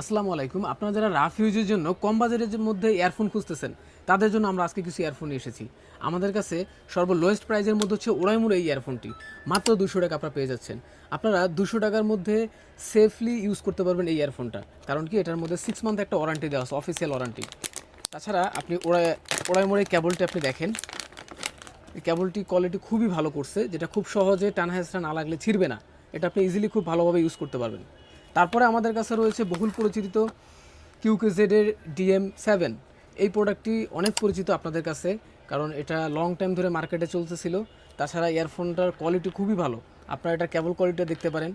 আসসালামু আলাইকুম। আপনারা যারা রাফ ইউজের জন্য কম বাজেটের মধ্যে ইয়ারফোন খুঁজতেছেন, তাদের জন্য আমরা আজকে কিছু ইয়ারফোন নিয়ে এসেছি। আমাদের কাছে লোয়েস্ট প্রাইজের মধ্যে হচ্ছে ওরাইমুড় এই ইয়ারফোনটি। মাত্র 200 টাকা আপনারা পেয়ে যাচ্ছেন। আপনারা 200 টাকার মধ্যে সেফলি ইউজ করতে পারবেন এই ইয়ারফোনটা। কারণ কি এটার মধ্যে 6 মান্থ একটা ওয়ারেন্টি দেওয়া আছে, অফিসিয়াল ওয়ারেন্টি। তাছাড়া আপনি ওরাইমুড় এই কেবলটি আপনি দেখেন, এই কেবলটি কোয়ালিটি খুবই ভালো করছে, যেটা খুব সহজে টানা হেঁচড়া না লাগলে ছিঁড়বে না। এটা আপনি ইজিলি খুব ভালোভাবে ইউজ করতে পারবেন। তারপরে আমাদের কাছে রয়েছে বহুল পরিচিত কিউকেজেডের DM7। এই প্রোডাক্টটি অনেক পরিচিত আপনাদের কাছে, কারণ এটা লং টাইম ধরে মার্কেটে চলতেছিল। তাছাড়া ইয়ারফোনটার কোয়ালিটি খুবই ভালো। আপনারা এটা কেবল কোয়ালিটি দেখতে পারেন,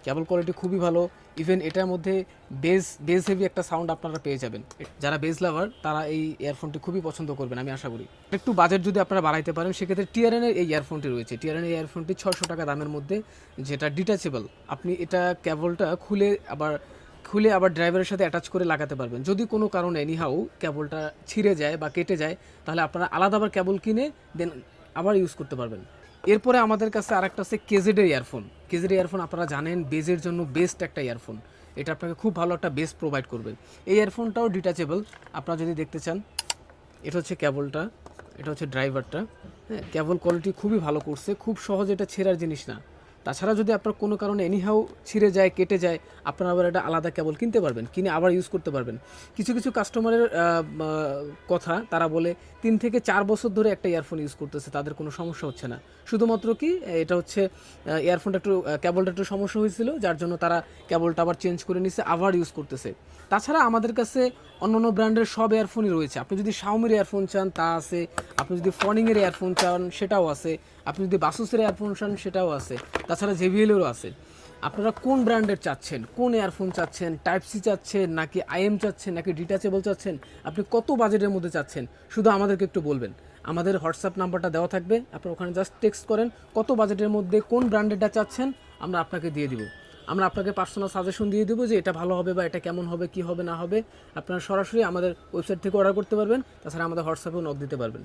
কেবল কোয়ালিটি খুবই ভালো। ইভেন এটার মধ্যে বেস হেভি একটা সাউন্ড আপনারা পেয়ে যাবেন। যারা বেস লাভার তারা এই ইয়ারফোনটি খুবই পছন্দ করবেন আমি আশা করি। একটু বাজেট যদি আপনারা বাড়াইতে পারেন, সেক্ষেত্রে টিআরএনের এই ইয়ারফোনটি রয়েছে। টিআরএনের এই ইয়ারফোনটি 600 টাকা দামের মধ্যে, যেটা ডিটাচেবল। আপনি এটা কেবলটা খুলে আবার ড্রাইভারের সাথে অ্যাটাচ করে লাগাতে পারবেন। যদি কোনো কারণে এনিহাউ কেবলটা ছিঁড়ে যায় বা কেটে যায়, তাহলে আপনারা আলাদা আবার কেবল কিনে দেন আবার ইউজ করতে পারবেন। এরপরে আমাদের কাছে আরেকটা আছে কেজেডের ইয়ারফোন। কেজেডের ইয়ারফোন আপনারা জানেন বেজের জন্য বেস্ট একটা ইয়ারফোন। এটা আপনাকে খুব ভালো একটা বেস প্রোভাইড করবে। এই ইয়ারফোনটাও ডিটাচেবল, আপনারা যদি দেখতে চান। এটা হচ্ছে কেবলটা, এটা হচ্ছে ড্রাইভারটা। হ্যাঁ, কেবল কোয়ালিটি খুবই ভালো করছে, খুব সহজে এটা ছেঁড়ার জিনিস না। তাছাড়া যদি আপনার কোনো কারণে এনিহাউ ছিঁড়ে যায়, কেটে যায়, আপনারা আবার একটা আলাদা কেবল কিনতে পারবেন, কিনে আবার ইউজ করতে পারবেন। কিছু কিছু কাস্টমারের কথা, তারা বলে 3 থেকে 4 বছর ধরে একটা ইয়ারফোন ইউজ করতেছে, তাদের কোনো সমস্যা হচ্ছে না। শুধুমাত্র কি এটা হচ্ছে ইয়ারফোনটা একটু কেবলটা একটু সমস্যা হয়েছিল, যার জন্য তারা কেবলটা আবার চেঞ্জ করে নিচ্ছে, আবার ইউজ করতেছে। তাছাড়া আমাদের কাছে অন্যান্য ব্র্যান্ডের সব ইয়ারফোনই রয়েছে। আপনি যদি শাওমির ইয়ারফোন চান তা আছে, আপনি যদি ফনিংয়ের ইয়ারফোন চান সেটাও আছে, আপনি যদি বাসুসের ইয়ারফোন চান সেটাও আছে, তাছাড়া জেবিএলেরও আছে। আপনারা কোন ব্র্যান্ডের চাচ্ছেন, কোন ইয়ারফোন চাচ্ছেন, টাইপ সি চাচ্ছেন নাকি IM চাচ্ছেন নাকি ডিটাচেবল চাচ্ছেন, আপনি কত বাজেটের মধ্যে চাচ্ছেন, শুধু আমাদেরকে একটু বলবেন। আমাদের হোয়াটসঅ্যাপ নাম্বারটা দেওয়া থাকবে, আপনারা ওখানে জাস্ট টেক্সট করেন কত বাজেটের মধ্যে কোন ব্র্যান্ডেরটা চাচ্ছেন, আমরা আপনাকে দিয়ে দিব। আমরা আপনাকে পার্সোনাল সাজেশন দিয়ে দেবো যে এটা ভালো হবে বা এটা কেমন হবে, কী হবে না হবে। আপনারা সরাসরি আমাদের ওয়েবসাইট থেকে অর্ডার করতে পারবেন, তাছাড়া আমাদের হোয়াটসঅ্যাপেও নক দিতে পারবেন।